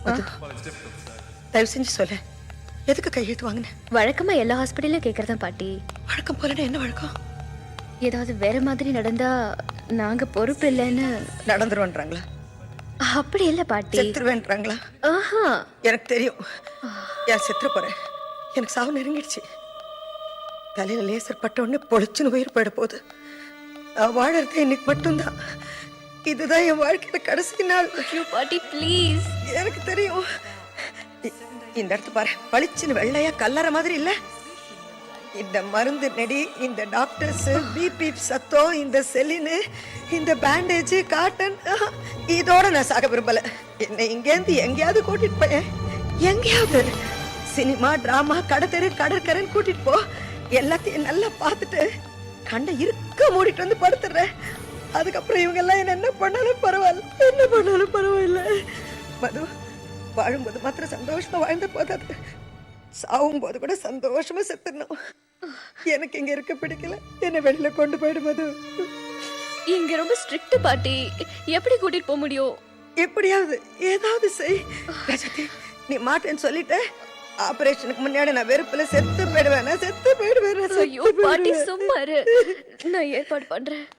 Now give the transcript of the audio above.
மது, தயவு செஞ்சு சொல்ல, எதுக்கு கையெழுத்து வாங்கின? வழக்கமா எல்லா ஹாஸ்பிட்டல்லையும் கேட்கறதா பாட்டி. வழக்கம் போலன்னா என்ன வழக்கம்? ஏதாவது வேற மாதிரி நடந்தா நாங்க பொறுப்பு இல்லைன்னு. நடந்துருவன்றாங்களா? அப்படி இல்ல பாட்டி. செத்துருவேன்றாங்களா? ஆஹா. எனக்கு தெரியும். யார் செத்துற போறேன்? எனக்கு சாவு நெருங்கிடுச்சு. தலையில லேசர் பட்ட உடனே பொழிச்சுன்னு உயிர் போயிட போகுது. நான் வாழறது இன்னைக்கு மட்டும்தான். இதுதான் என் வாழ்க்கையில கடைசி நாள். ஐயோ பாட்டி ப்ளீஸ். எனக்கு தெரியும். இந்த இடத்து பாரு, பளிச்சுன்னு வெள்ளையா கல்லற மாதிரி இல்ல? இந்த மருந்து நெடி, இந்த டாக்டர்ஸ், பிபி சத்தம், இந்த செலினு, இந்த பேண்டேஜ், காட்டன், இதோட நான் சாக விரும்பல. என்னை இங்கேருந்து எங்கேயாவது கூட்டிட்டு போய், எங்கேயாவது சினிமா, டிராமா, கடத்தெரு, கடற்கரைன்னு கூட்டிட்டு போ. எல்லாத்தையும் நல்லா பார்த்துட்டு கண்ணை இருக்க மூடிட்டு வந்து படுத்துடுறேன். அதுக்கப்புறம் இவங்க எல்லாம் என்ன பண்ணாலும் பரவாயில்ல, என்ன பண்ணாலும் பரவாயில்ல. மது, வாழும்போது மாத்திரம் சந்தோஷமா வாழ்ந்த போதாது, சாவும் போது கூட சந்தோஷமா செத்துடணும். எனக்கு இங்க இருக்க பிடிக்கல, என்ன வெளியில கொண்டு போயிடு மது. இங்க ரொம்ப ஸ்ட்ரிக்ட் பாட்டி. எப்படி கூட்டிட்டு போக முடியும்? எப்படியாவது ஏதாவது செய். ரஜதி, நீ மாட்டேன்னு சொல்லிட்ட. ஆபரேஷனுக்கு முன்னாடி நான் வெறுப்புல செத்து போயிடுவேன், செத்து போயிடுவேன். ஐயோ பாட்டி சும்மா இரு. நான் ஏற்பாடு பண்றேன்.